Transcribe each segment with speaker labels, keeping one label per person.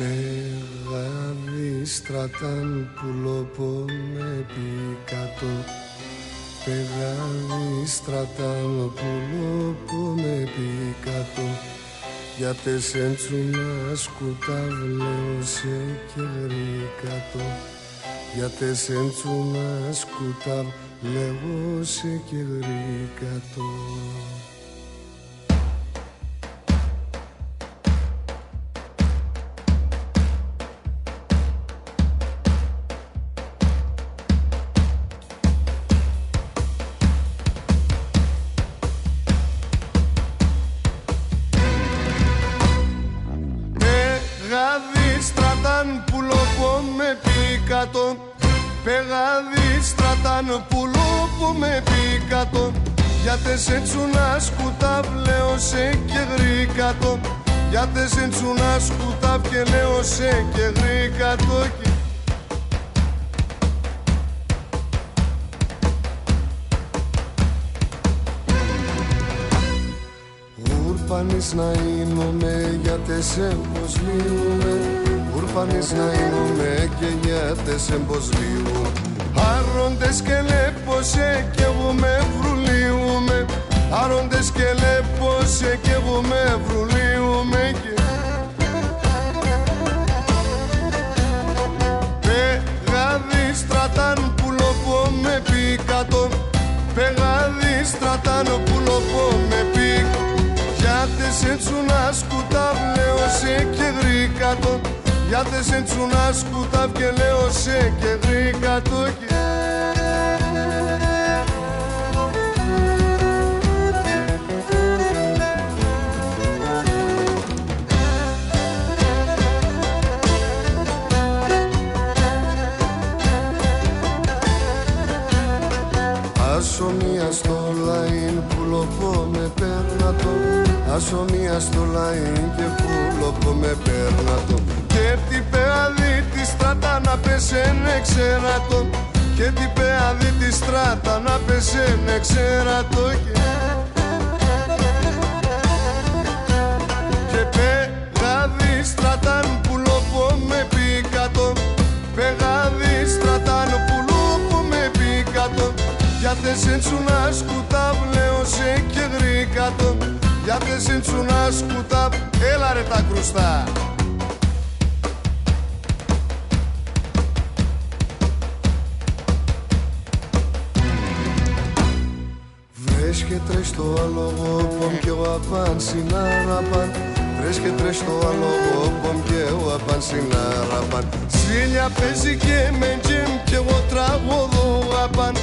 Speaker 1: Πεγάδι στρατάν πουλοπώνε πικάτο. Πεγάδι στρατάν πουλοπώνε πικάτο. Γιατί σέντσουνα σκουταβλέωσε και γρήκατο. Γιατί σέντσουνα σκουταβλέωσε και γρήκατο.
Speaker 2: Πεγάδι στρατάν πουλόπο με πικάτο. Γιατί σέντσουνα σκουταβλέωσε και γρήκατο. Γιατί σέντσουνα σκουταβλέωσε και γρήκατο. Γουρπανείς να γίνομαι γιατί σε εμποσλίουμε. Γουρπανείς να γίνομαι και γιατί σε εμποσλίουμε. Άροντες και λέπωσε κι εγώ με βρουλίουμε. Άροντες και λέπωσε κι εγώ με βρουλίουμε. Πεγάδι στρατάν πουλοπώ με πικάτο. Πεγάδι στρατάν πουλοπώ με πικάτο. Γιατί σέντσουνα σκουταβλέωσε και γρήκατο. Γιατί σέντσουνα σκουταβλέωσε και γρήκατο. Άσο μία στο λαΐν πουλοπώ με πέρνατο. Άσο μία στο λαΐν και πουλοπώ με πέρνατο. Και τι πεαδί τη στράτα να πέσαινε ξέρατο. Και τι πεαδί τη στράτα να πέσαινε ξέρατο. Και πεγάδι στράταν πουλοπώ με πικάτο. Πεγάδι στράταν πουλοπώ με πικάτο. Γιατί σέντσουνα σκουταβλέωσε και γρήκατο. Γιατί σέντσουνα σκουταβλέωσε. Έλα ρε τα κρουστά. Βρες και τρες στο άλογο πομ και ο απάν συνάραπαν. Βρες και τρες στο άλογο πομ και ο απάν συνάραπαν. Ζήλια παίζει και μεντζεμ και εγώ τραγωδώ απάν.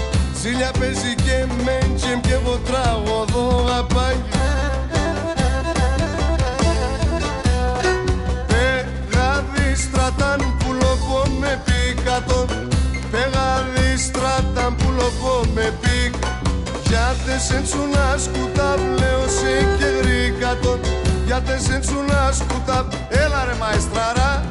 Speaker 2: Ζήλια παίζει και μεντζεμ και εγώ τραγωδώ απάν. Πεγάδι στρατάν πουλοπώ με πικάτο. Πεγάδι στρατάν πουλοπώ με πικάτο. Γιατί σέντσουνα σκουταβλέωσε και γρήκατο. Γιατί σέντσουνα σκουταβλέωσε. Έλα ρε μαεστράρα.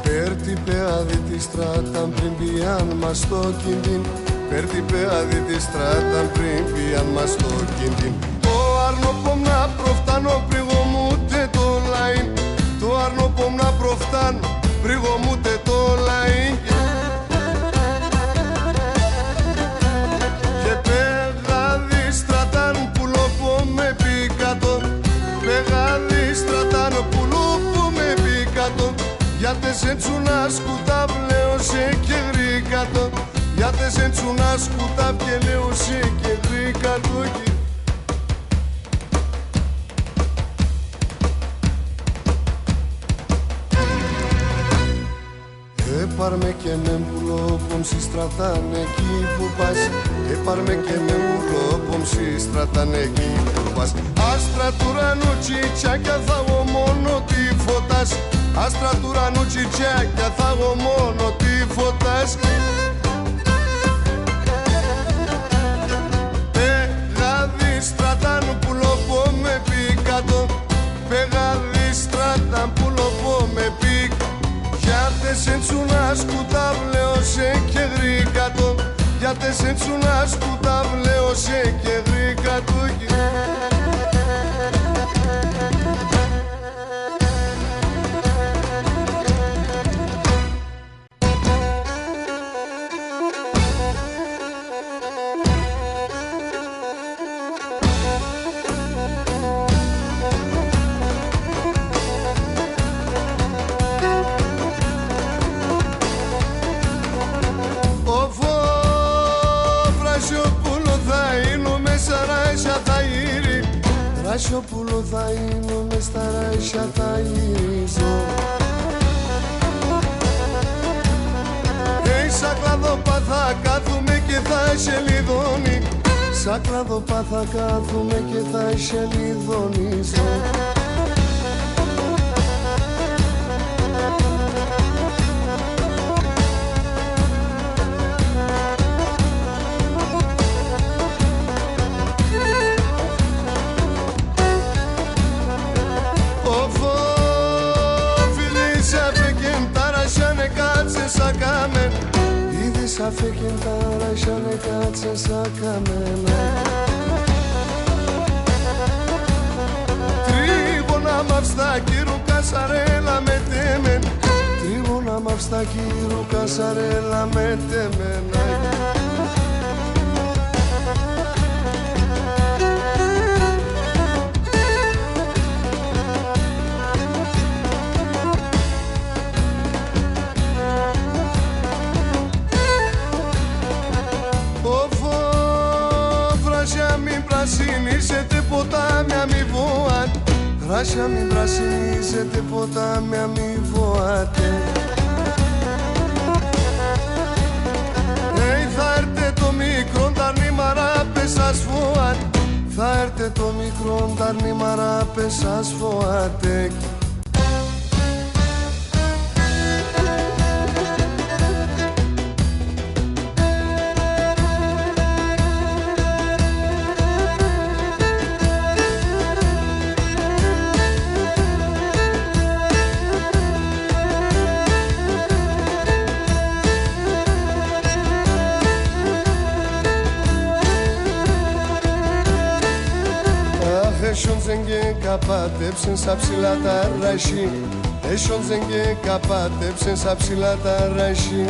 Speaker 2: Πέρτη πεάδι τη στράτα πριν πιάν μας το κινδύν. Πέρτη πεάδι τη στράτα πριν πιάν μας το κινδύν. Το αρνοπόμ να προφτάνω πριγωμούτε το λαΐν. Το αρνοπόμ να προφτάνω πριγωμούτε το λαΐν. Και πεγάδι στρατάν πουλοπώ με πικάτο. Πεγάδι στρατάν πουλοπώ με πικάτο. Γιατί σέντσουνα σκουταβλέωσε και γρήκατο. Γιατί σέντσουνα σκουταβλέωσε και γρήκατο. Έπαρμε και με μπουλόπομ στρατάν εκεί που πας. Έπαρμε και με μπουλόπομ στρατάν εκεί που πας. Άστρα του ουρανού τσιτσάκια θα εγώ μόνο τι φωτάς. Άστρα του ουρανού τσιτσάκια θα εγώ μόνο τι φωτάς. Πεγάδι στρατάν πουλοπώ με πικάτο. Πεγάδι στρατάν Γιάτες έτσι να σκουταβλέωσε και γρήκα του. Ρασιόπουλο θα είναι μες στα ράσια θα γυρίζω. Σαν κλαδόπα θα κάθουμε και θα σελιδώνει. Σαν κλαδόπα θα κάθουμε και θα σελιδώνιζω. Αφήκεν τα ράσιανε κάτσε σαν καμένα. Τρίβωνα μαυστάκι ρουκασαρέλα με τέμεν. Τρίβωνα μαυστάκι ρουκασαρέλα με τέμεν. Πρασινίσετε ποτάμι αμοιβόατε. Ράσια μην πρασινίσετε ποτάμι αμοιβόατε. Θα έρτε το μικρό ταρνί μαράπες σας φοάτε. Θα έρτε το μικρό ταρνί μαράπες σας φοάτε. Έσιοντζεν και καπάτεψεν σαν ψηλά τα ράσι. Έσιοντζεν και καπάτεψεν σαν ψηλά τα ράσι.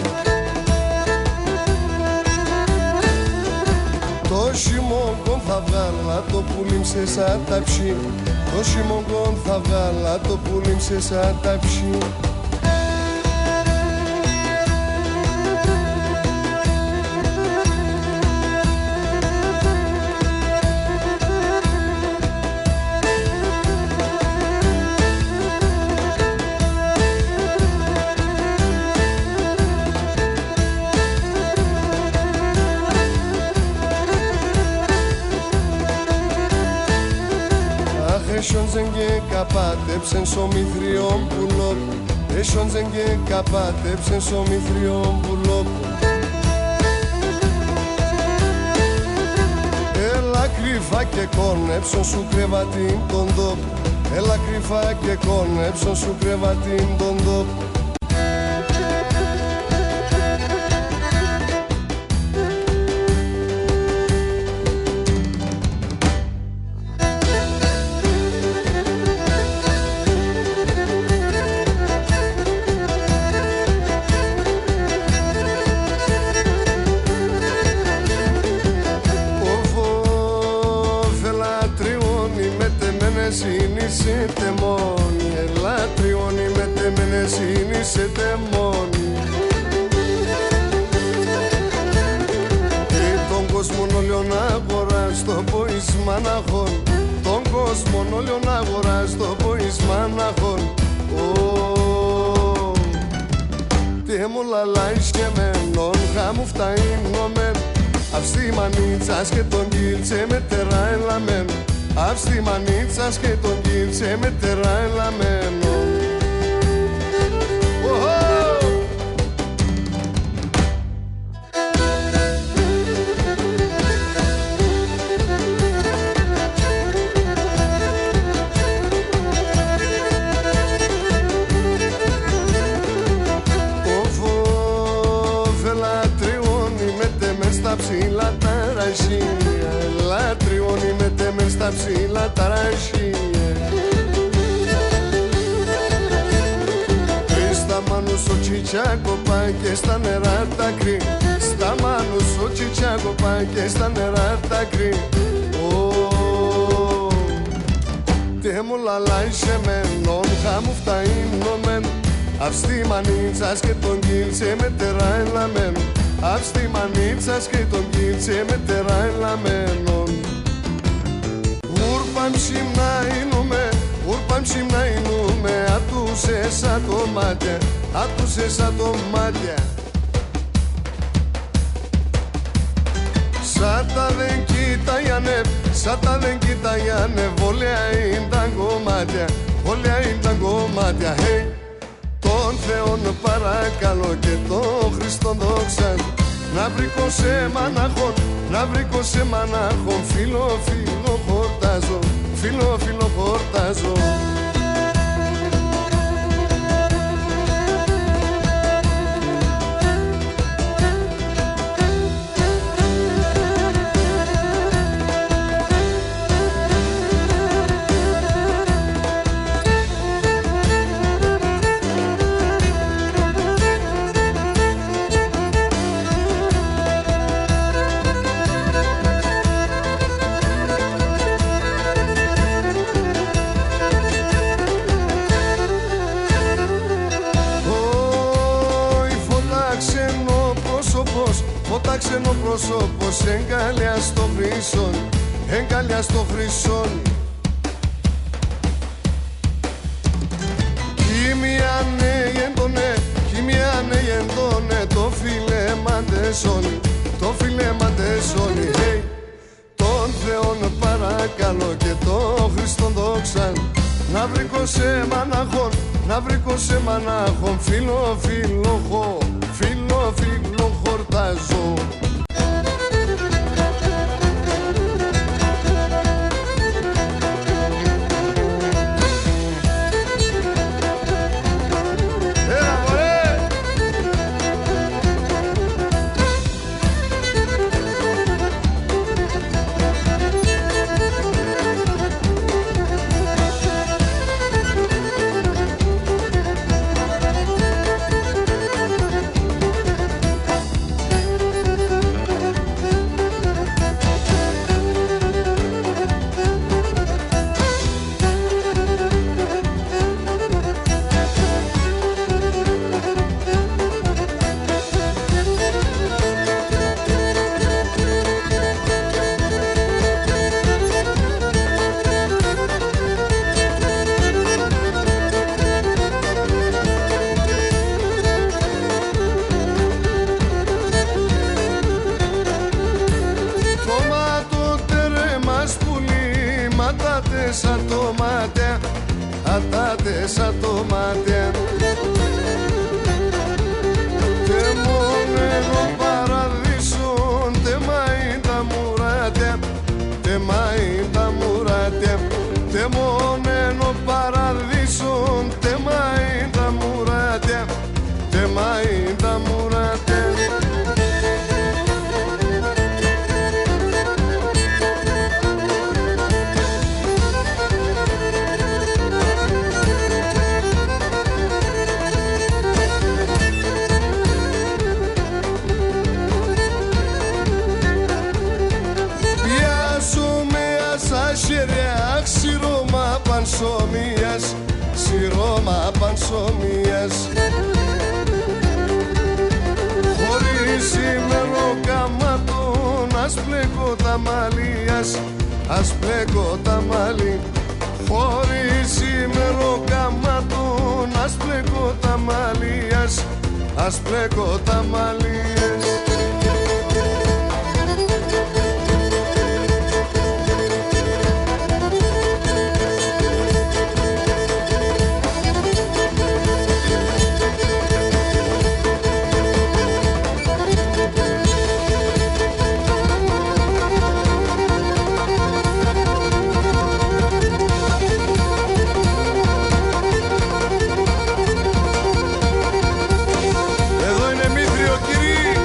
Speaker 2: Το σιμόγκον θα βγάλα το πουλίμσε σαν ταψί. Το σιμόγκον θα βγάλα το πουλίμσε σαν ταψί. Έσιοντζεν και καπάτεψεν σο μηθριόν πουλόπ. Έσιοντζεν και καπάτεψεν σο μηθριόν πουλόπ. Έλα κρυφά και κόνεψον σου κρεβατήν τον τόπ. Έλα κρυφά και κόνεψον σου κρεβατήν τον τόπ. Σύνησετε μόνοι, ελά τριώνει με τεμένες σύνησετε μόνοι. Και τον κόσμο όλο να αγοράς το ποίσμα ναχών. Τον κόσμο όλο να αγοράς το ποίσμα ναχών. Τι μου λαλάεις και μενόν, χάμου φταΐνομεν. Αυστη μανίτσας και τον κίλτσε με τερά ελαμέν. Αύστη μανίτσας και τον κίλτσε με τερά ελαμένο. Στα Τσιτσάκο πάει και στα νερά τα κρύ. Στα μάνους ο Τσιτσάκο πάει και στα νερά τα κρύ. Τε μου λαλάει σε μενόν, χάμου φταΐνομεν. Αυστη μανίτσας και τον κίλτσε με τερά ελαμέν. Αυστη μανίτσας και τον κίλτσε με τερά ελαμένον. Ούρπαμ σιμνάινουμε, ούρπαμ σιμνάινουμε. Ατούσε σαν το μάτια, ατούσε σαν το μάτια. Σάτα δεν κοίταγιανε, σάτα δεν κοίταγιανε. Βόλια είναι τα κομμάτια, βόλια είναι τα κομμάτια. Hey, τον Θεόν παρακαλώ και τον Χριστόν δόξαν. Να βρήκω σε μανάχον, να βρήκω σε μανάχον. Φίλο, φίλο χορτάζω, φίλο, φίλο χορτάζω. Φώτα ξένο πρόσωπος εγκαλιά στο χρυσόν, εγκαλιά στο χρυσόν. Χιμιάνε γεντώνε, χιμιάνε γεντώνε. Το φίλε μαντεσόνι, το φίλε μαντεσόνι. Hey, τον Θεόν παρακαλώ και τον Χριστόν δόξαν. Να βρήκω σε μανάχον, να βρήκω σε μανάχον. Φίλο, φίλο χω, φίλο, φίλο χορτάζω. Σαν το μάτια, ατάτε σαν το μάτια. Τε μονένο παραδείσον, τε μαΐν τα μουράτια, τε μαΐν τα μουράτια. Τε μονένο παραδείσον, τε μαΐν τα μουράτια, τε μαΐν τα μουράτια. Σιρώμα πανσομίας, σιρώμα πανσομίας. Χωρίς ημεροκαμάτων ας πλέκω τα μαλλίας, ας πλέκω τα μαλλί. Χωρίς ημεροκαμάτων ας πλέκω τα μαλλίας, ας πλέκω τα μαλλίες. Εδώ είναι Μήτριο, κύριε.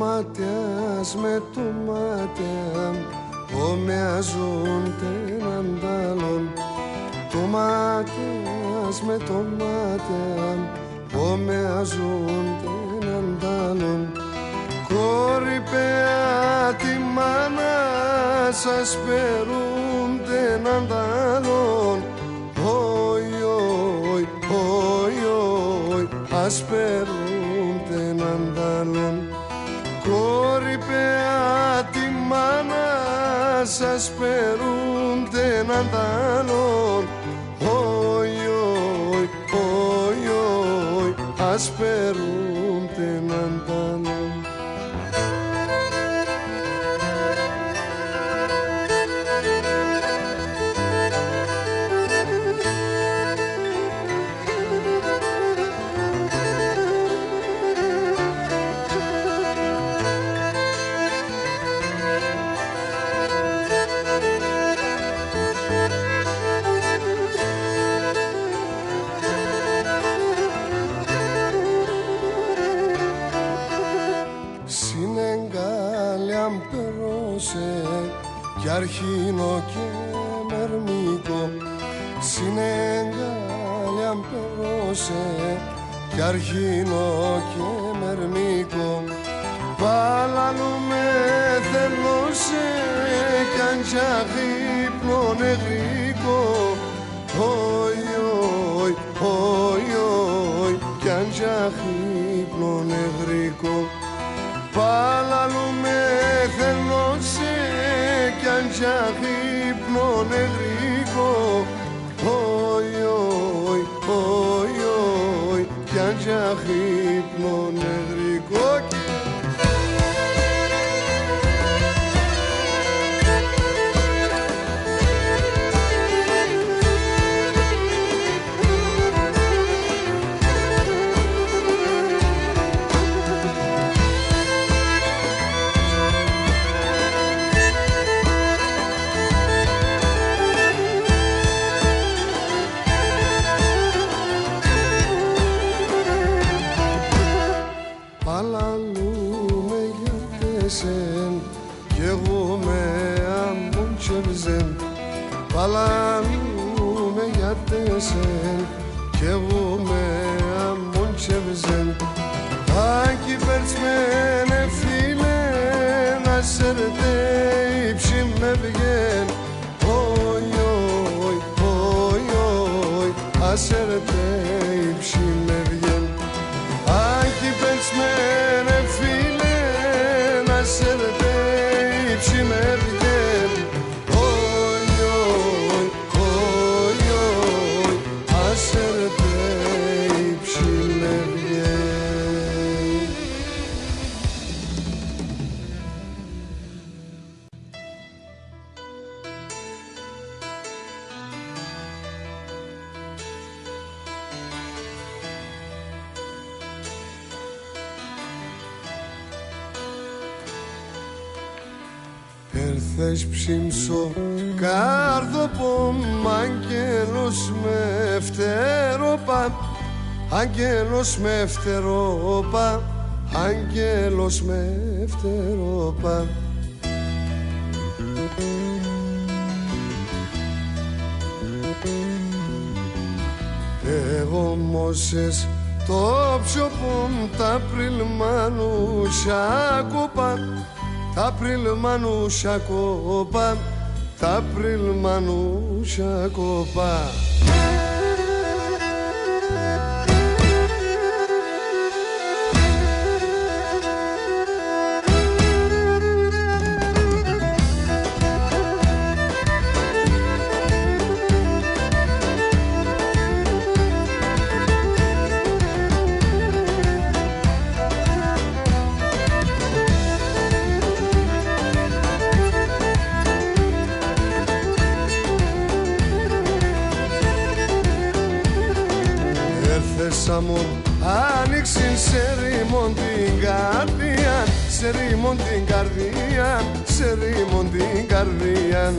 Speaker 1: μάτιας με το μάτια ομοιάζονται έναν τ' άλλον. Το μάτιας με το μάτια ομοιάζονται έναν τ' άλλον. Κορυφαία τη μάνα σας περούνται έναν τ' άλλον. Όι, όι, όι, όι, ας περούνται έναν τ' άλλον. Κορυφαία τη μάνα σας περούνται έναν τ' άλλον. Όι, όι, όι, όι, ας περούνται έναν τ' άλλον. Κι αρχίνο και μερμικό συνέγγαλιαν περώσε κι αρχίνο και μερμικό παλαλού με θελώσε κι αν κι ύπνο νεγρικό όι, όι, όι, όι κι αν κι ύπνο νεγρικό παλαλού με θελώσε κι αν κι ύπνο νεγρικό όι, όι, όι, όι κι αν κι ύπνο νεγρικό. Κι εγώ με αμμουντσεβζεν παλαλούμε για τέσεν κι εγώ με αμμουντσεβζεν Άκη περτσμένε φίλε να σέρτε ύψη με βγεν όι, όι, όι, όι ας σέρτε ύψη με βγεν Άκη περτσμένε φίλε να σέρτε ύψη με βγεν όι, όι, όι, όι ας σέρτε ύψη με βγεν. Έρθες ψήμσο καρδοπομ άγγελος με φτερόπα άγγελος με φτερόπα
Speaker 2: άγγελος με φτεροπά. Εγώ μόσες το ψιοπομ τα πριλμανούσια κοπά, τα πριλμανούσια κοπά, τα πριλμανούσια κοπά.
Speaker 1: Άνοιξε σε ρήμον την καρδία, σε ρήμον την καρδία, σε ρήμον την καρδία.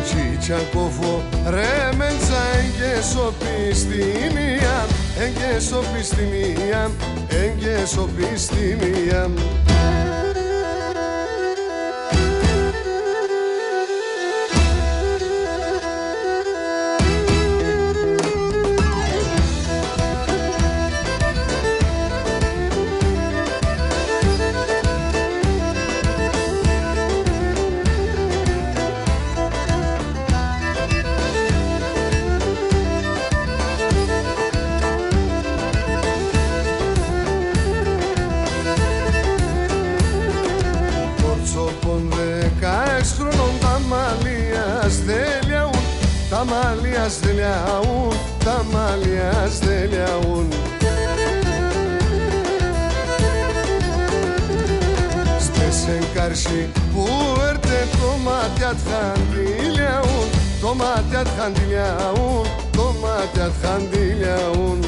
Speaker 1: Τσιτσακόφο ρε μέντσα εγκαισοπιστήμια, εγκαισοπιστήμια, εγκαισοπιστήμια. Τα μαλλιά στελιαούν, τα μαλλιά στελιαούν. Στέσεν καρσί που έρτε το μάτια τχαντιλιαούν, το μάτια τχαντιλιαούν, το μάτια τχαντιλιαούν.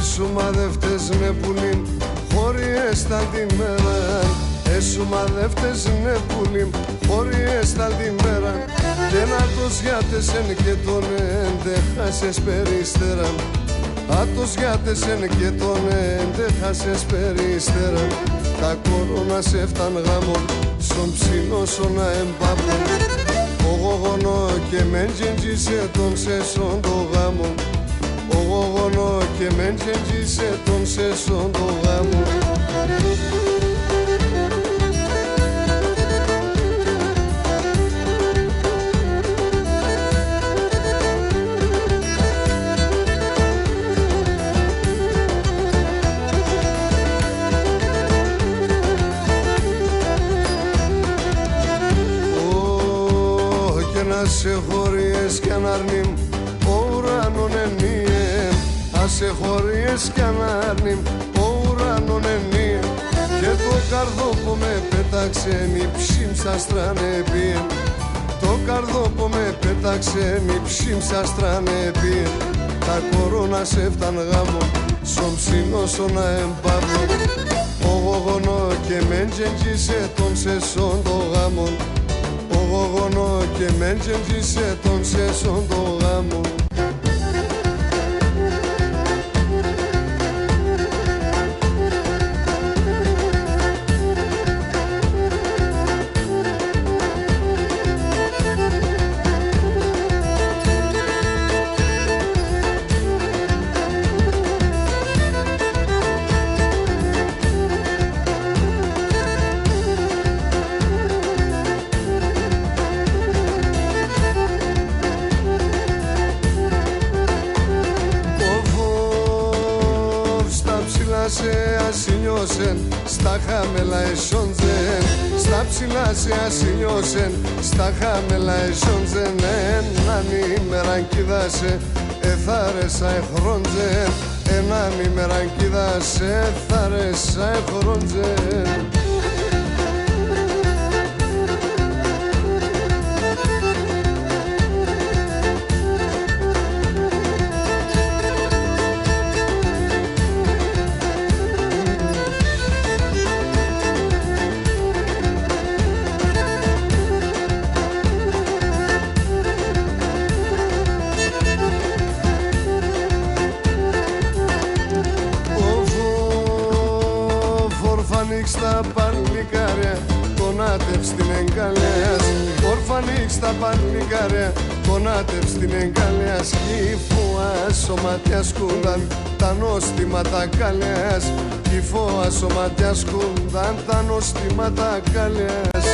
Speaker 1: Εσουμαδεύτες με πουλήν χώριες τα τη μέρα. Εσουμαδεύτες με πουλήν χώριες τα τη μέρα. Και να τους γιάτεσεν και τον εντέχασες περίστερα. Άτος γιάτεσεν και τον εντέχασες περίστερα. Τα κορώνα σε έφταν γάμον στον ψινό να εμπάπων. Ο γογονό και μέντζεντζισε τον σέσον το γάμον. Ο γογονό και μέντζεντζισε τον σέσον το γάμον. Σε χωρίες κι ανάρνημ ο ουρανόν ενίε. Άσε χωρίες κι ανάρνημ ο ουρανόν ενίε. Και το καρδόπο με πέταξε μη ψήμσα στρανεπίε. Το καρδόπο με πέταξε μη ψήμσα στρανεπίε. Τα κορώνα σε έφταν γάμο στον ψινόσο να εμπάπω. Ο γογονό και μέντζεντζισε τον σεσόν το γάμον. Ο γογονό και μέντζεντζισε τον σέσον το γάμο. στα χαμελά εσόντζεν, στα ψηλά σε ασυλιώσεν, στα χαμελά εσόντζεν, έναν ημέραν κοίδασε, εθάρεσα εχρόντζεν, έναν ημέραν κοίδασε, εθάρεσα εχρόντζεν. Στα παλικάρια, κονάτευ στην εγκαλέας. Ορφανίξ στα παλικάρια, κονάτευ στην εγκαλέας. Κι φωά σωματιά σκούνταν τα νόστιματα καλέας. Κι φωά σωματιά σκούνταν τα νόστιματα καλέας.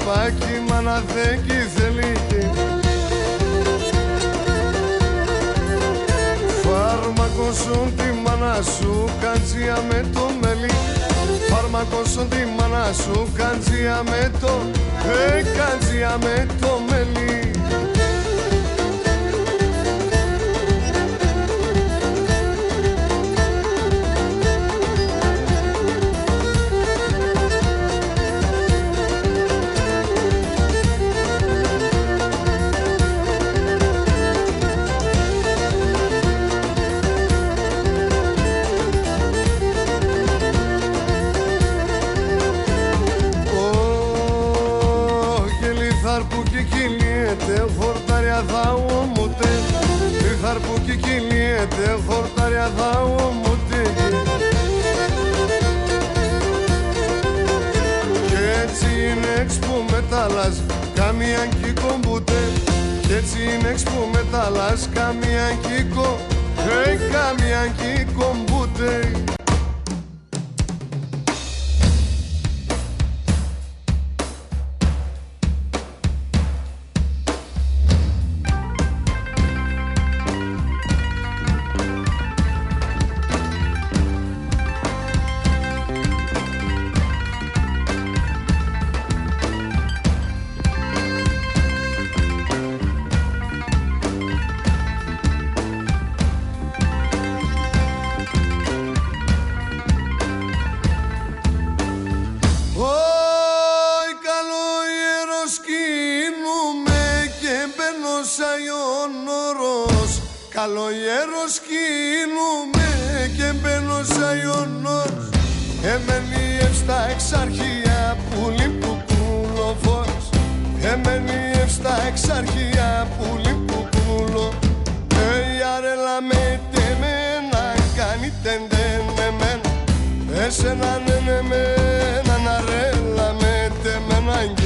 Speaker 1: Πάκι μάνα δεν κι θέλει. Φάρμακοσον τη μάνα σου καντζία με το μελί. Φάρμακοσον τη μάνα σου καντζία με το καντζία με το μελί. Που κυλιέται χορτάρια θα ομούτε. Κι έτσι είναι εξ που μετάλλας καμία κι κομπούτε. Κι έτσι είναι εξ που μετάλλας καμία κι κομπούτε. Καλογέρος σκύνουμε και μπαίνω σαν ιονός. Εμένει ευστα εξαρχία πουλί που κουλοφός. Εμένει ευστα εξαρχία πουλί που κουλο. Αρέλα με τεμένα κάνει τεντενεμένα. Εσένα νενεμένα να ρέλα με τεμένα και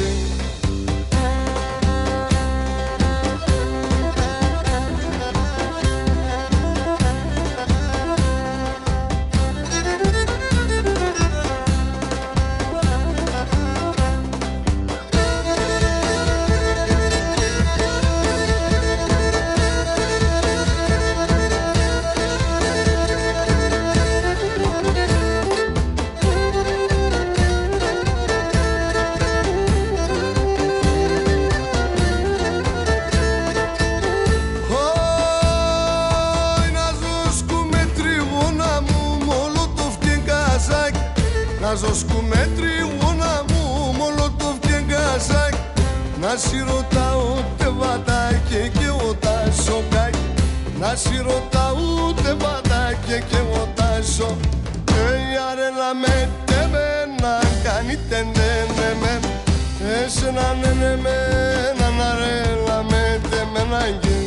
Speaker 1: να ζοσκούμε τριγώνα μου μολοτόφ και γκαζάκι. Να σι ρωτάω τε βατάκι και ο τάσοκάκι. Να σι ρωτάω τε βατάκι και ο τάσο. Αρέλα με τεμένα κάνει τεντενεμένα. εσένα ναι μένα να ρέλα με τεμένα γη.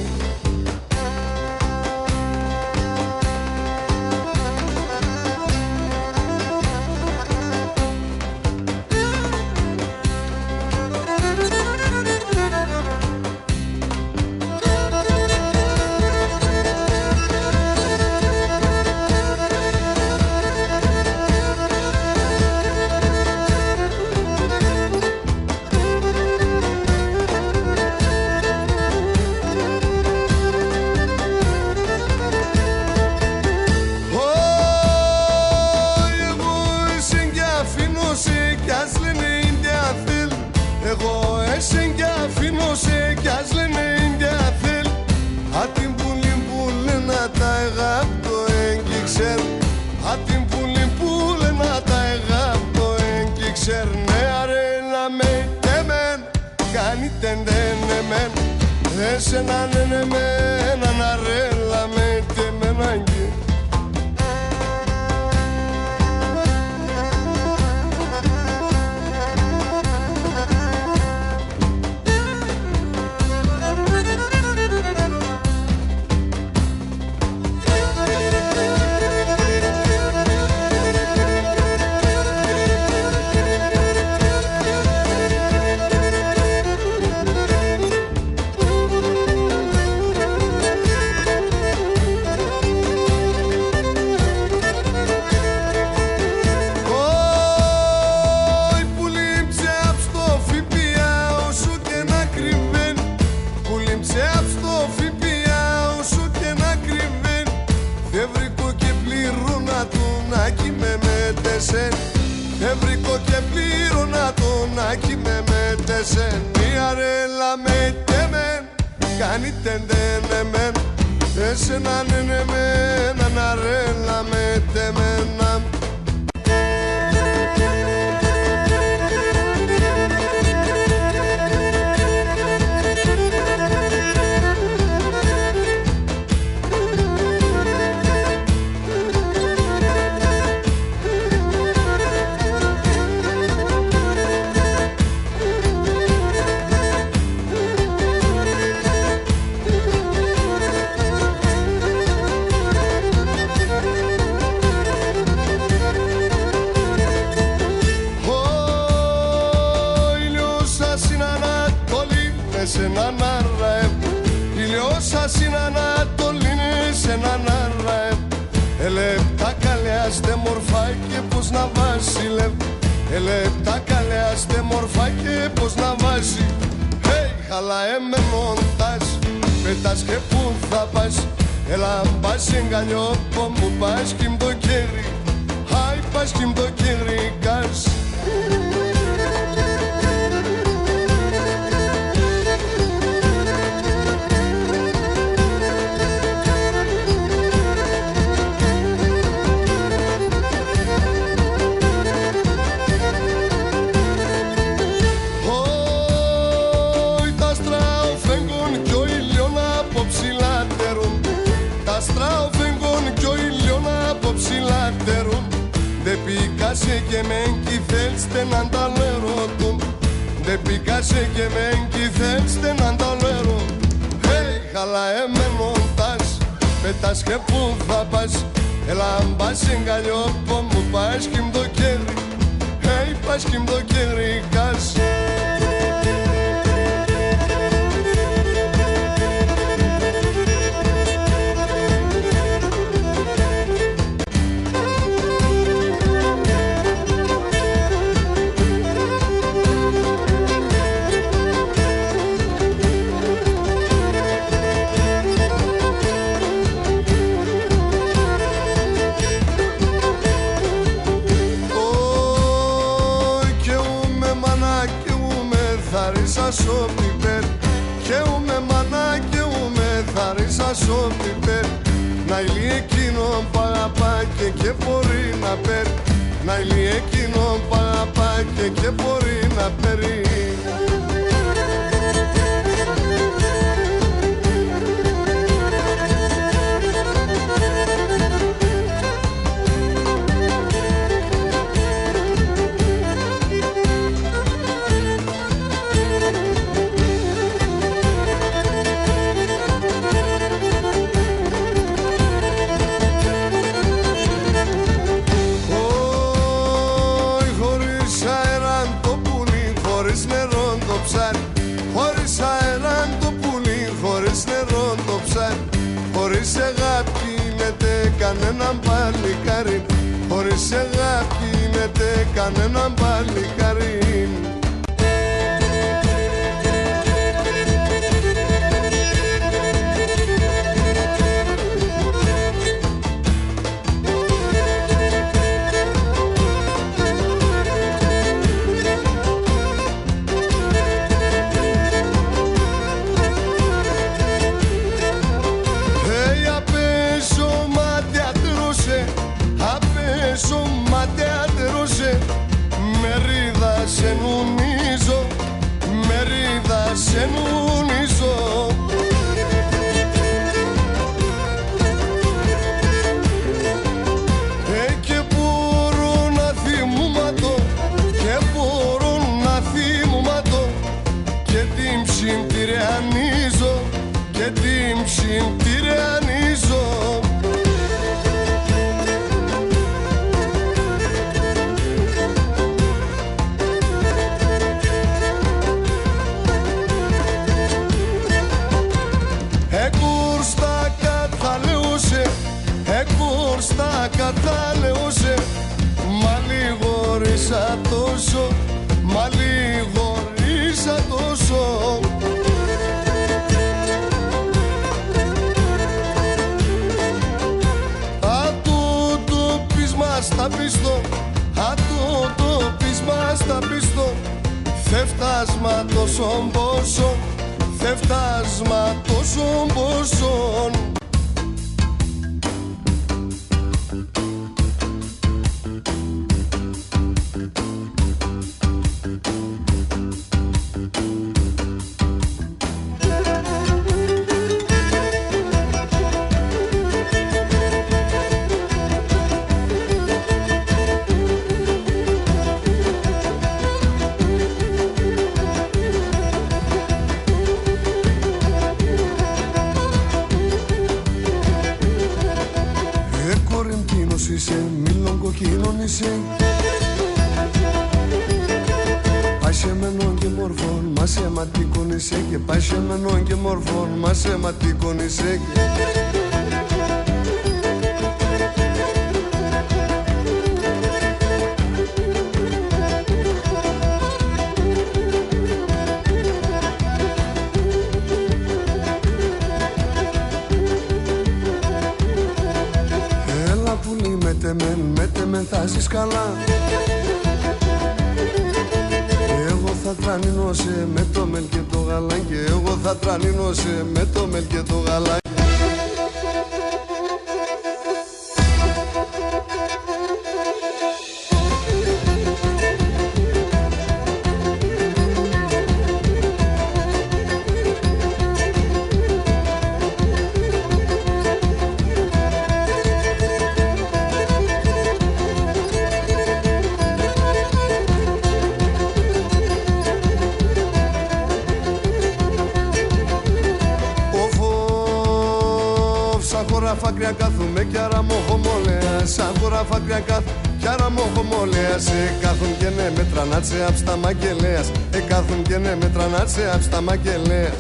Speaker 1: Εγώ εσέν κι αφήνω σε κι ας λένε Ινδια θέλ. Απ' την πουλή που λένε τα εγάπτω έγκυ ξέρ. Απ' την πουλή που λένε τα εγάπτω έγκυ ξέρ. Ναι αρέλα με τεμέν, κάνει τεντένε μεν. Εσένα ναι μεν, αναρέλα με τεμέν αγγί. Ευρικό και πλήρωνα τον άκι με μετεσεν. Η αρέλα με τεμέν, κάνει τεντένε μεν. Εσένα ναι μεν, αναρέλα με τεμένα. Εσέναν αρραέμ, ηλιός σας είναι Ανατολήν, εσέναν αρραέμ. Ελεπτά καλιάστε μορφά και πως να βασιλεύ. Ελεπτά καλιάστε μορφά και πως να βάζει. Hey, χαλαέ με μοντάζ, πετάς και που θα πας. Έλα πας εγκαλιό, πω μου πας κι μ' το κέρι. Χάι πας κι μ' το κέρι κας. Δεν πήκασε και μεν κι θέλστε να τα λερωτούν. Δεν πήκασε και μεν κι θέλστε να τα λερω. Hey, χαλαέ με μοντάζ, πετάς και που θα πας. Έλα μπας εγκαλιό, πω μου πας κι μ' το κέρι. Hey, πας κι μ' το κέρι κας. Σο πιπέρ, και ούμε μανά και ούμε θαρίσα σο πιπέρ. Να ηλί εκείνο παραπά και μπορεί να πέρ. Να ηλί εκείνο παραπά και μπορεί να πέρει. κανέναν παλικάρι, χωρίς αγάπη γίνεται κανέναν παλικάρι. Σε νουνίζω, μερίδα σε νουνίζω. Και μπορώ να θυμούματω, και μπορώ να θυμούματω, και την ψυντηρεανίζω, και την ψυντηρεανίζω. Στα κατάλεωσε, μα λιγορίσα τόσο, μα λιγορίσα τόσο. Ατού το πείσμα στα πίστο, ατού το πείσμα στα πίστο, θεύτασμα τόσο πόσο, θεύτασμα τόσο πόσο. Και πάει σε μενόν και μορφών, μα σε ματικόν είσαι. Έλα πουλί μετεμεν θα ζεις καλά. Θα τρανινώσαι με το μελ και το γαλάκι, εγώ θα τρανινώσαι με το μελ και το γαλάκι. Φάκρια κάθομαι κι άρα μοχομόλεα, σαν χώρα φάκρια κάθομαι κι άρα μοχομόλεα. Κάθουν και ναι με τρανάτσε απ' στα μαγγελέας, κάθουν και ναι με τρανάτσε απ' στα μαγγελέας.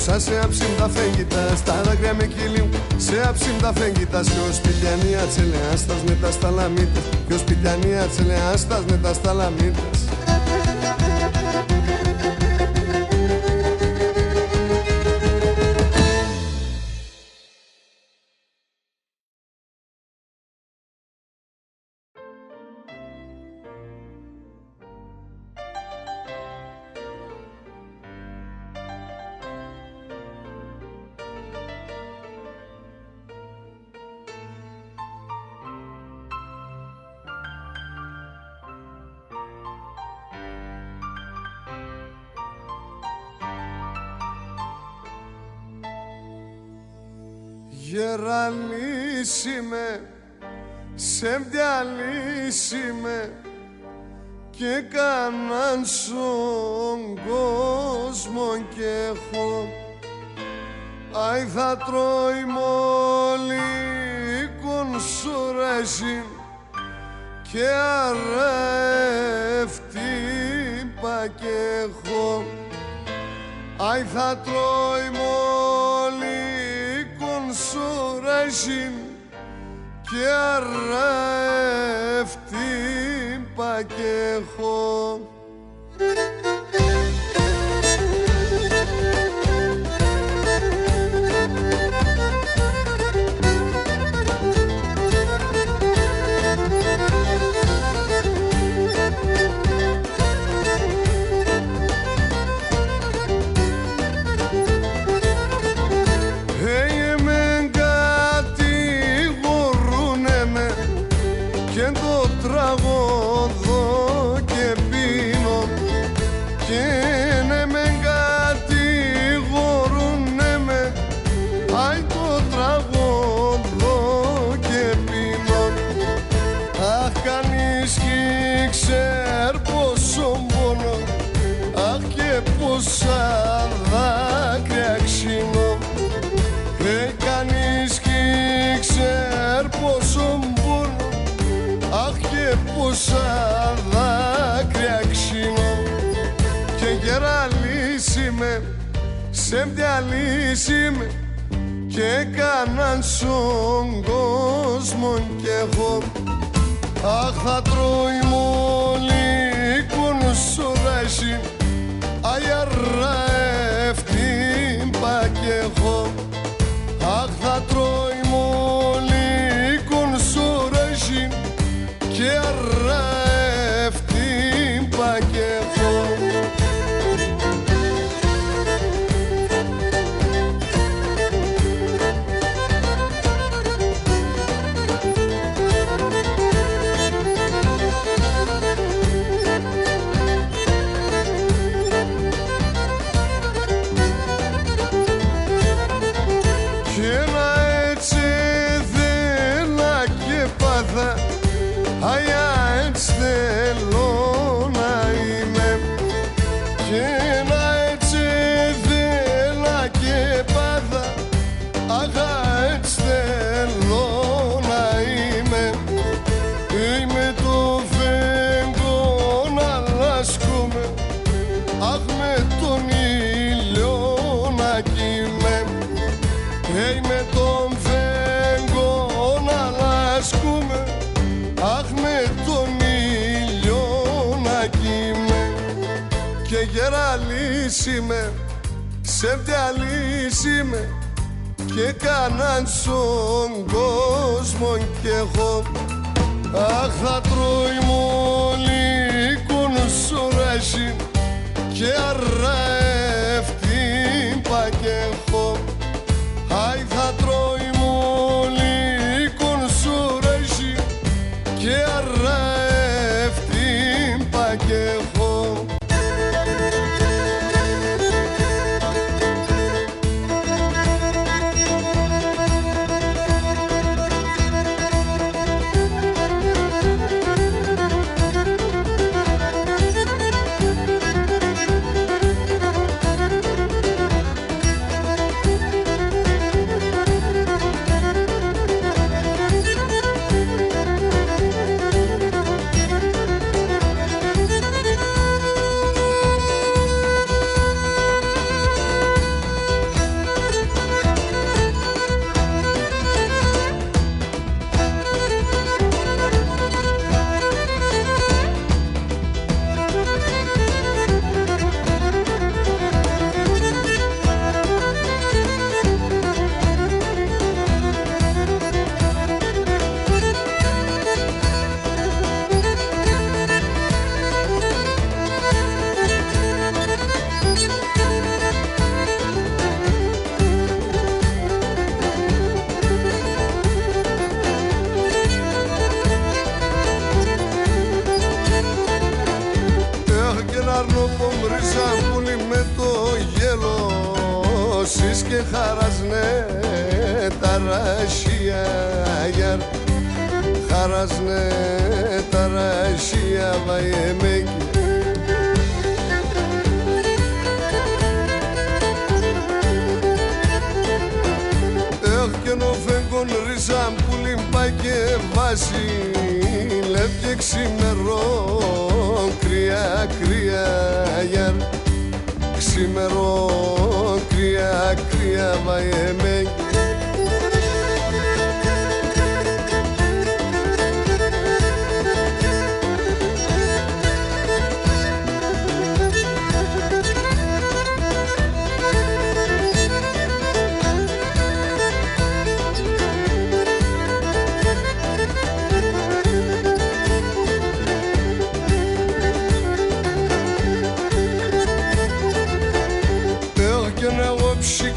Speaker 1: Σαν σε αψίμτα φέγγιτας, τα δάκρυα με κυλίουν σε αψίμτα φέγγιτας. Κι ο σπιτιανία τσελεάστας με τα σταλαμίτες, κι ο σπιτιανία τσελεάστας με τα σταλαμίτες. Γερανίσιμε, σεμδιαλίσιμε και κάναν στον κόσμο κι έχω. Άι θα τρώει μόλι κονσορέζιν και αρεύτη πακέχο. Άι θα τρώει μόλι κονσορέζιν και αρεύτη πακέχο. Πόσα δάκρυα ξύνω, κανείς κι ξέρ πόσο πόνο, αχ και πόσα δάκρυα ξύνω. Και γεραλίσιμε, σεμδιαλίσιμε και κάναν στον κόσμο κι εγώ. Αχ θα τρώει μόλι κονσοράζει, αγιαρεύτην πακέχο. Αχ θα τρώει μόλι κονσοράζει και αρεύτην πακέχο. Γεραλίσιμε, σεμδιαλίσιμε και κάναν στον κόσμο κι εγώ. Αχ θα τρώει μόλι κονσοράζει και αρεύτην πακέχο. Άι θα τρώει μόλι κονσοράζει και αρεύτην πακέχο.
Speaker 2: και χαρασνέ
Speaker 1: ταράσια γιαρ χαράσνε ταράσια βαϊεμέκι Έχκαινο φέγγον ρίζαν που λιμπά και βάζει λεύκε ξημερών κρύα κρύα γιαρ ξημερών κρύα κρύα βαϊεμέκι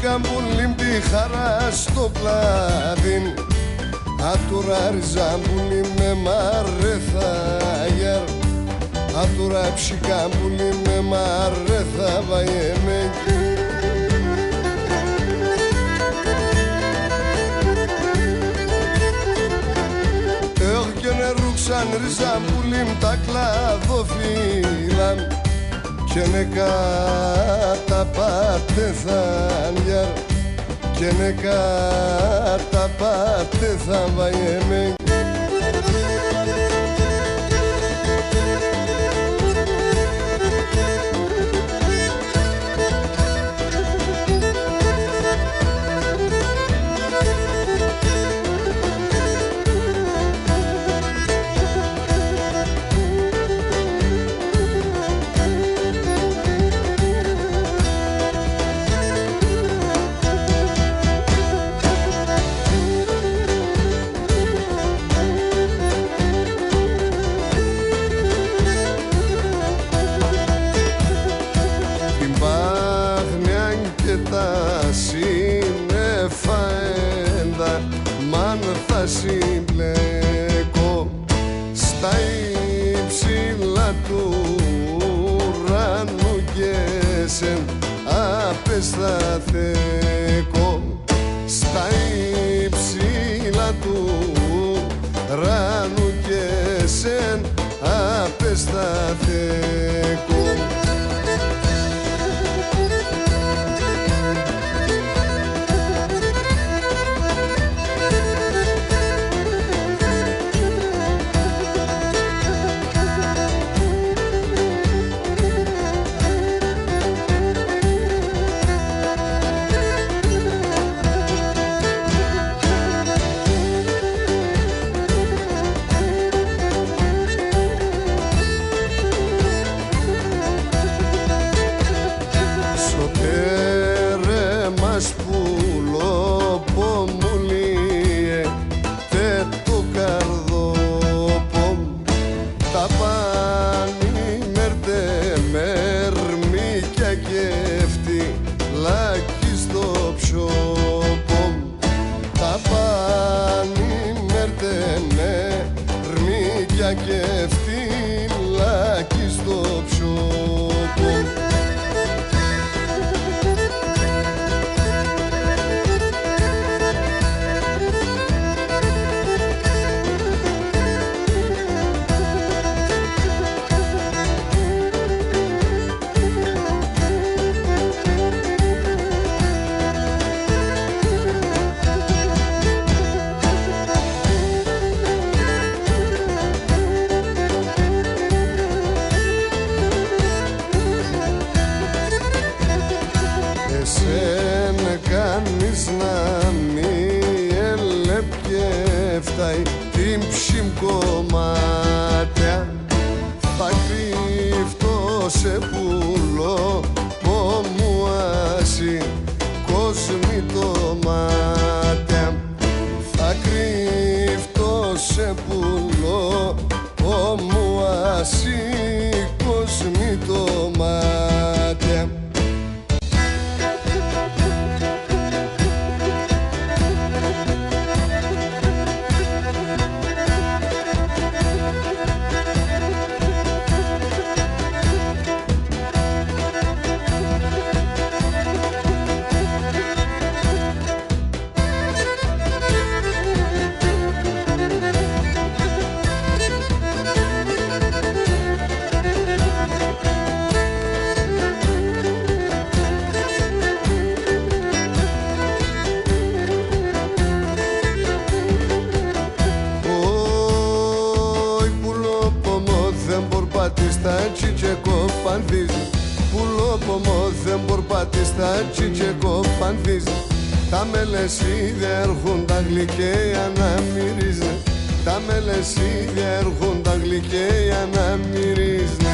Speaker 1: Καμπούλιμ τη χαρά στο πλάδιν Ατουράρ ζαμπούλιμ με μαρέθα γιαρ Ατουρά ψικάμπουλιμ με μαρέθα βαϊεμέ Έχκαινε ρούξαν ριζαμπούλιμ τα κλαδοφύλαν και ναι καταπάτεθαν γιαρ και ναι καταπάτεθαν βαϊεμέ συμπλέκω στα υψηλά του ουρανού και σεν απεσταθέκω στα υψηλά του ουρανού και σεν απεσταθέκω και φτυλάκι στο ψώπο την ψημ κομμάτια θα κρύφτω σε πουλό μου άσει κόσμη το μάτια θα κρύφτω σε πουλό μου άσει κόσμη το μάτια δρόμο δεν μπορπατίστα και κοπανθίζει. Τα μελεσίδια έρχονταν γλυκαία να μυρίζουν. Τα μελεσίδια έρχονταν γλυκαία να μυρίζουν.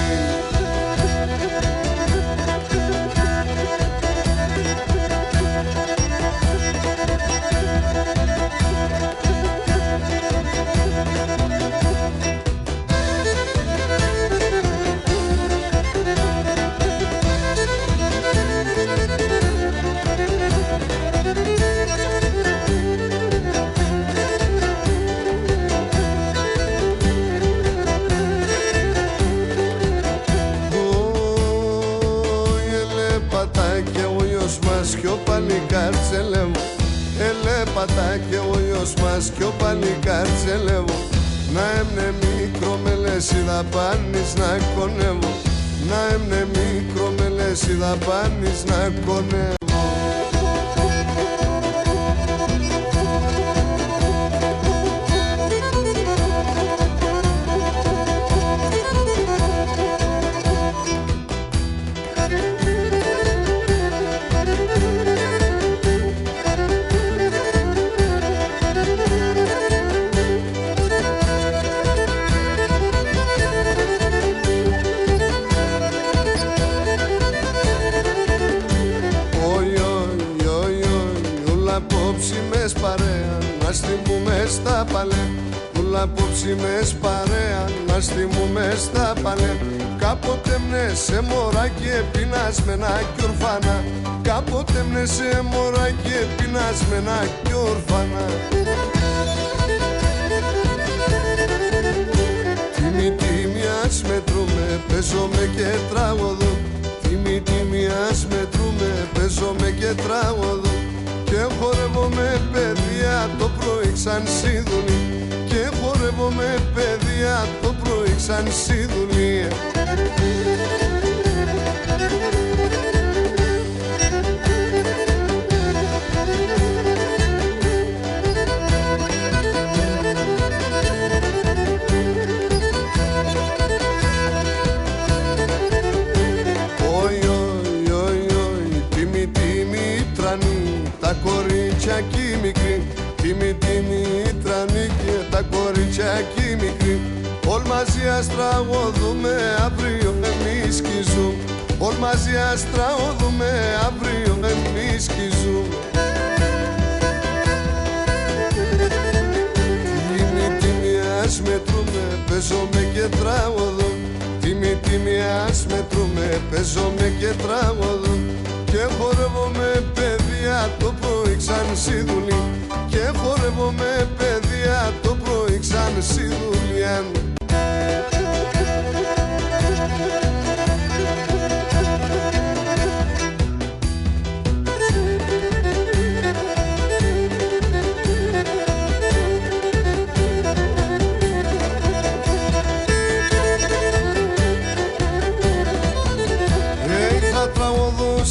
Speaker 1: Κι ο παλικάρτσελεύω, ελέπατα και ο γιος μας κι ο παλικάρτσελεύω. Να έμνε μικρό με λεσίδα πάνεις να κονεύω. Να έμνε μικρό με λεσίδα πάνεις να κονεύω. Απόψιμες παρέα, να στιμούμε στα παλέ. Ούλα απόψιμες παρέα, να στιμούμε στα παλέ. Κάποτε μνε σε μωρά και πεινασμένα κι ορφάνα. Κάποτε μνε σε μωρά και πεινασμένα κι ορφάνα. Τίμη τίμιας μετρούμε, παίζομαι και τραγωδώ. Τίμη τίμιας μετρούμε, παίζομαι και τραγωδώ. Και χορεύω με παιδιά το πρωί σαν σίδουλη. Και χορεύω με παιδιά το πρωί σαν σίδουλη. Τα κορίτσια κι μικρή, τίμη τρανή και τα κορίτσια κι μικρή. Όλ' μαζί ας τραγωδούμε αύριο εμείς κι ζούμε. Όλ' μαζί ας τραγωδούμε αύριο εμείς κι ζούμε. Τίμη ας μετρούμε, παίζομαι και τραγωδώ. Τίμη ας μετρούμε, παίζομαι και τραγωδώ. Και χορεύω με παιδιά το πρωί σαν σίδουλη. Και χορεύω με παιδιά το πρωί σαν σίδουλιαν.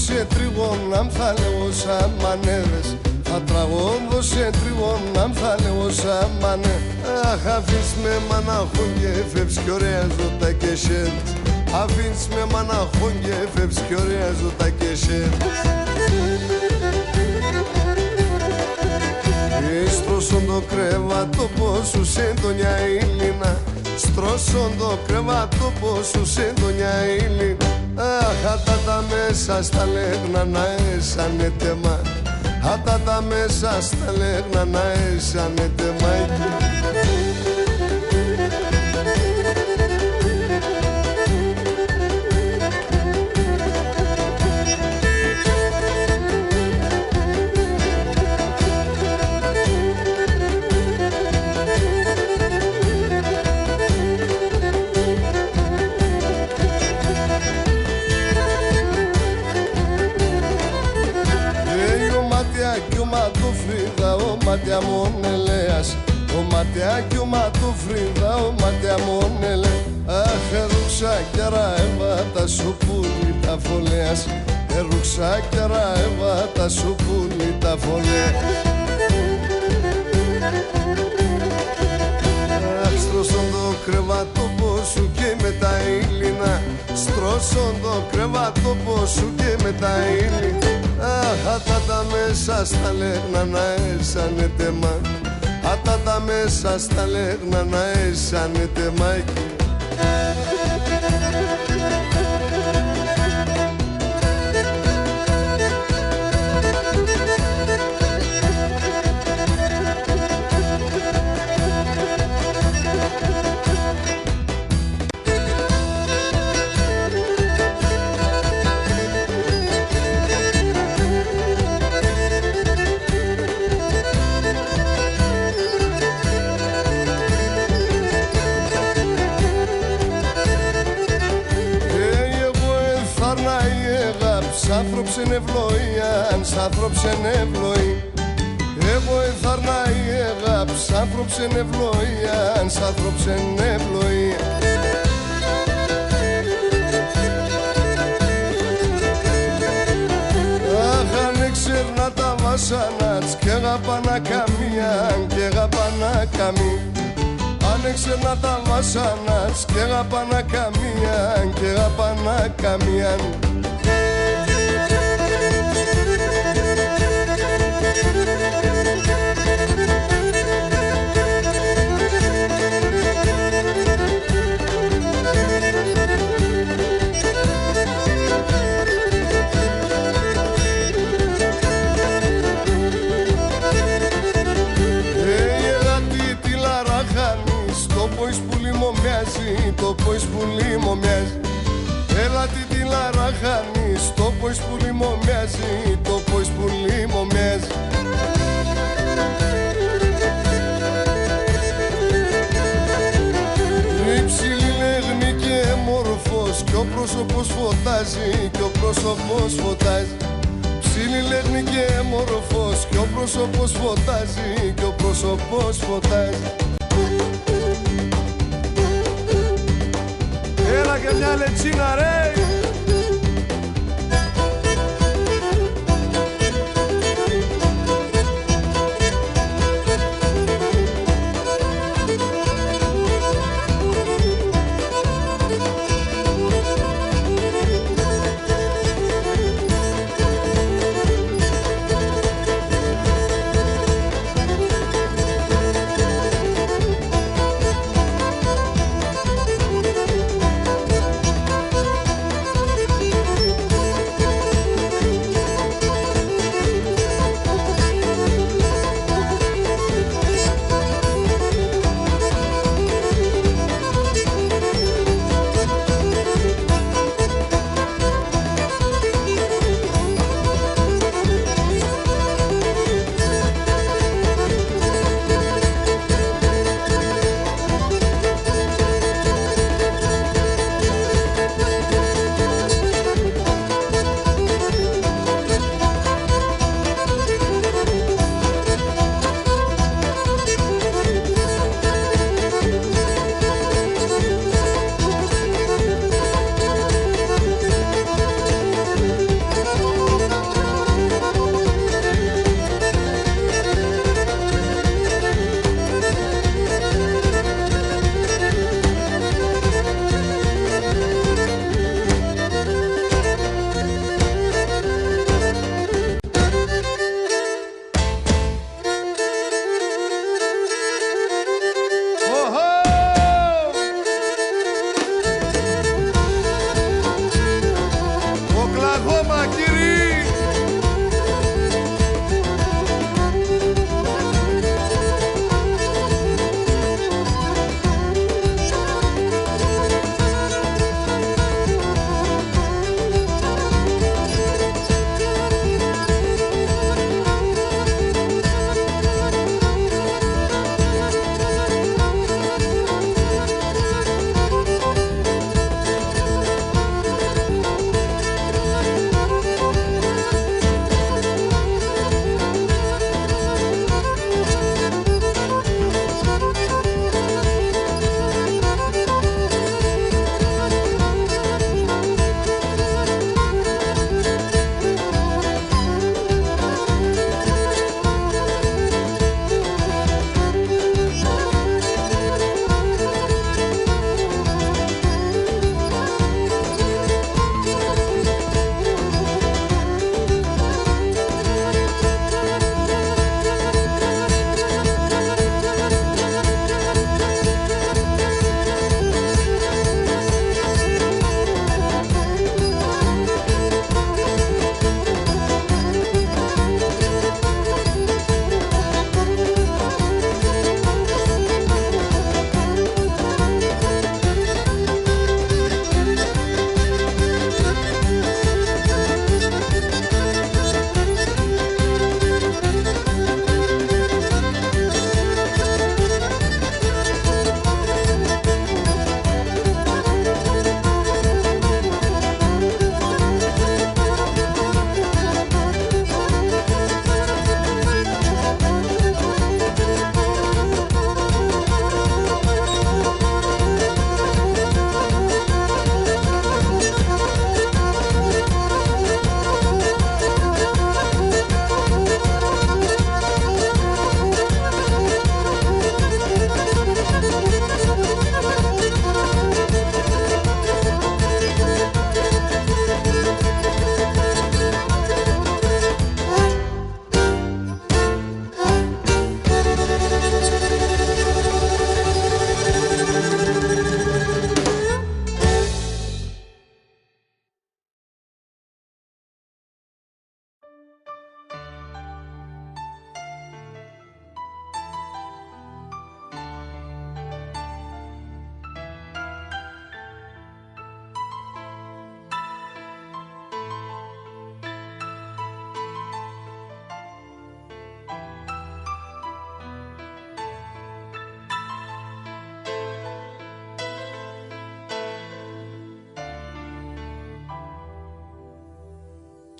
Speaker 1: Σε τριγώναμ θα λέω σαν μανέδες. Θα τραγωδώ σε τριγώναμ θα λέω σαν μανέ. Αχ, αφήνεις με μαναχόν και φεύγεις κι ωραία ζώτα και σέρτς. Αφήνεις με μαναχόν και φεύγεις κι ωραία ζώτα και σέρτς. Στρώσον το κρεβάτο πως σου σέντονια ηλίνα. Στρώσον το κρεβάτο πως σου σέντονια ηλίνα. Αχ, τα μέσα στα λέγνα να έσανε τεμά. Τα μέσα στα λέγνα να έσανε τεμά. Ο ματιά μονελέας, ο ματιάκι ο ματοφρίδα, ο ματιά μονελέ. Αχ, ρουξάκιαρα έβατα σου πουλί τα φωλέας. Ρουξάκιαρα έβατα σου πουλί τα φωλέας. Αχ, στρώσον το κρεβατόπο σου και με τα ήλινα, στρώσω το κρεβατόπο σου και με τα ήλινα. Αχ, τα μέσα στα λέγνα να έσανετε μα, τα μέσα στα λέγνα να έσανετε μάκι. Σ' ευλογία, σ' άνθρωψεν ευλογία. Εγώ εθαρνά η αγάπη, σ' άνθρωψεν ευλογία, σ' άνθρωψεν ευλογία. Αχ, αν έξερνα τα βάσανα της κι αγαπάνα καμία, κι αγαπάνα καμία. Αν έξερνα τα βάσανα της κι αγαπάνα καμία, κι αγαπάνα καμία. Το ποις που λιμομιάζει, έλα τη λαραχάνεις. Το ποις που λιμομιάζει, το ποις που λιμομιάζει. Υψηλή λέγνη και μόρφος, κι ο πρόσωπος φωτάζει, κι ο πρόσωπος φωτάζει. Ψηλή λέγνη και μόρφος, κι ο πρόσωπος φωτάζει, κι ο πρόσωπος φωτάζει. Έλα και μια λετσίνα ρε!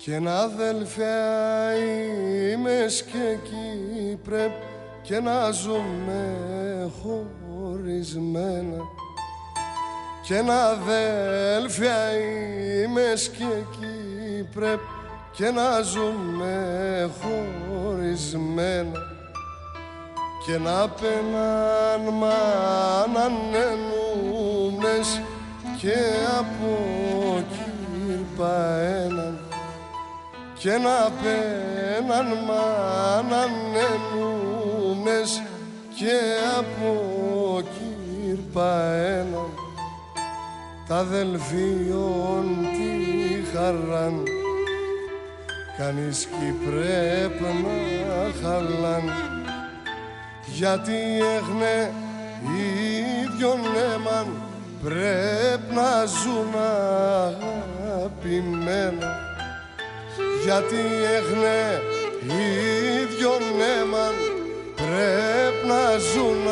Speaker 1: και να αδέλφια είμαι και εκεί πρέπει και να ζούμε χωρισμένα. Και να αδέλφια είμαι και εκεί πρέπει και να ζούμε χωρισμένα. Και να πέναν μάνανενούμνες και από κύρπα έναν. Και να πέναν μάνανενούμνες και από κύρπα έναν. Τα αδελφίων τη χαράν κανείς κι πρέπει να χαλάν. Γιατί έγνε ίδιον έμαν πρέπει να ζουν αγαπημένα. Γιατί έγνε ίδιον έμαν πρέπει να ζουν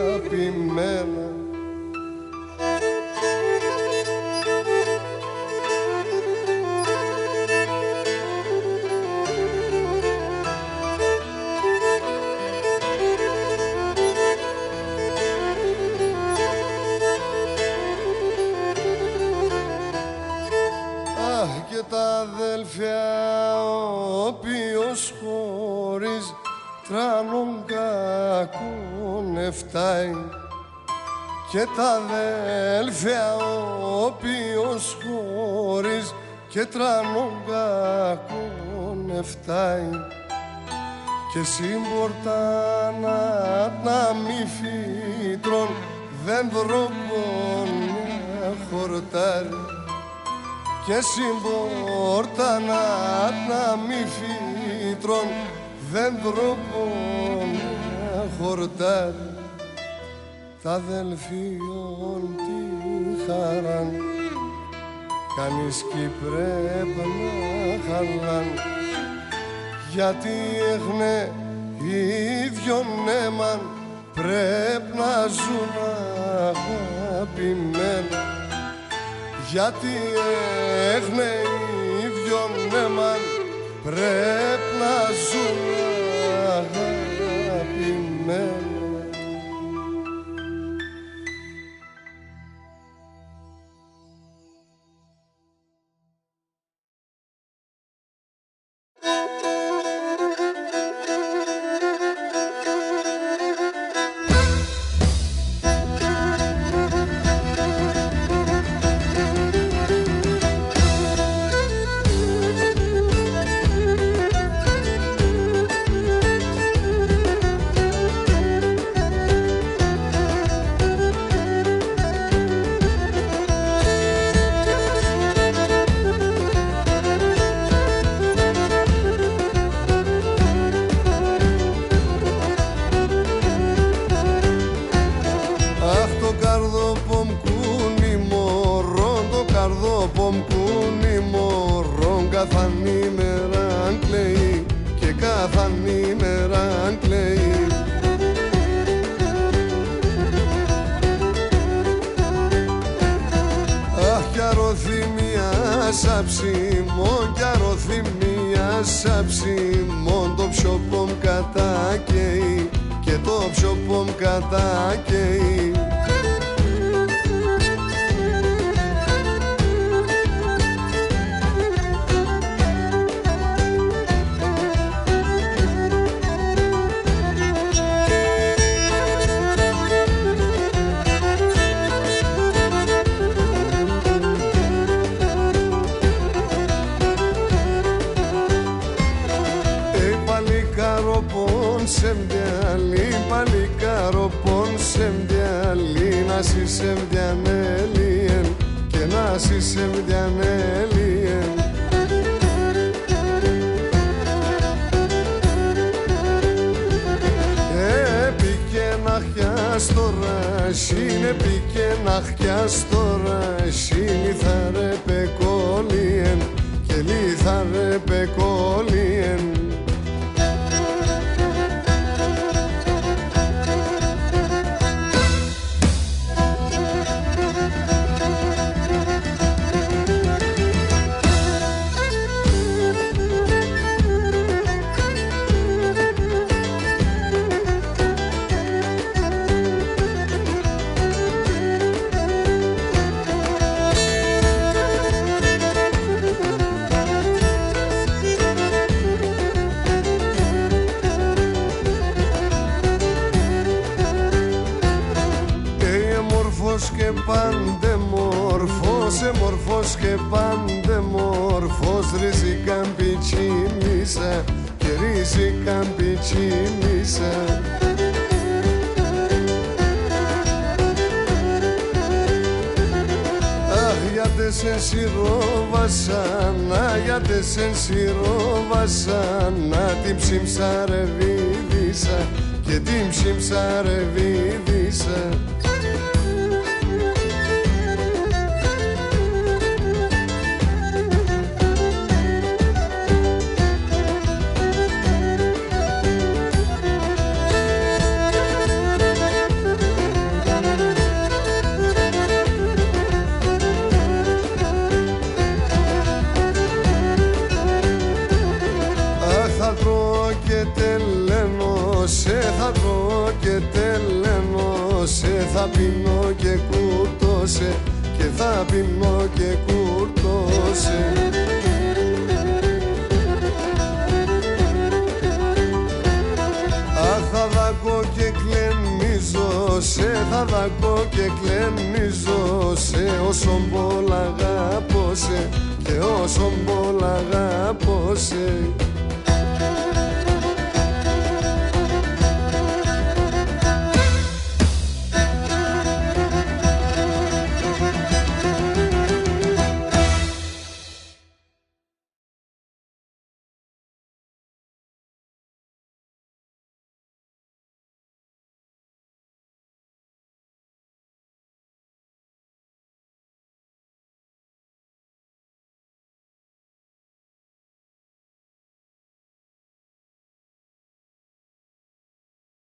Speaker 1: αγαπημένα. Τα αδέλφια ο οποίος χωρίς τράνον κακόν εφτάει. Και τα αδέλφια ο οποίος χωρίς και τράνον κακόν εφτάει. Και σύμπορτα να μη φύτρων δέντροπον μια χορτάρι. Και συμπόρτα να μη φύτρων δέντροπον χορτάρι. Τα αδελφίων τη χαράν κανείς κι πρέπει να χαλάν. Γιατί έγνε ίδιον έμαν πρέπει να ζουν αγαπημένα. Γιατί έγνε ίδιον έμαν πρέπει να ζουν αγαπημένα. Σαψιμόν κι αρωθυμία σαψιμόν το πιο πομ κατάκαιει και το πιο πομ κατάκαιει. Να σε μδιανέλιεν και να σε μδιανέλιεν. Έπικε να χιάς τώρα εσύν, έπικε να χιάς τώρα εσύν. Θα ρε πεκόλιεν και λίθα ρε πεκόλιεν. όμορφος και παντεμόρφος, ριζικά μπιτσίμισα και ριζικά μπιτσίμισα. Γιατί σε σιρόβασα, γιατί σε σιρόβασα, να την ψιμψαρεβίδησα και την ψιμψαρεβίδησα. Θα τρώω και τελένωσε, θα πίνω και κουρτώσε, και θα πίνω και κουρτώσε. Αχ, θα δακώ και κλενίζωσε, θα δακώ και κλενίζωσε, όσον πολλά αγάπωσε και όσον πολλά αγάπωσε.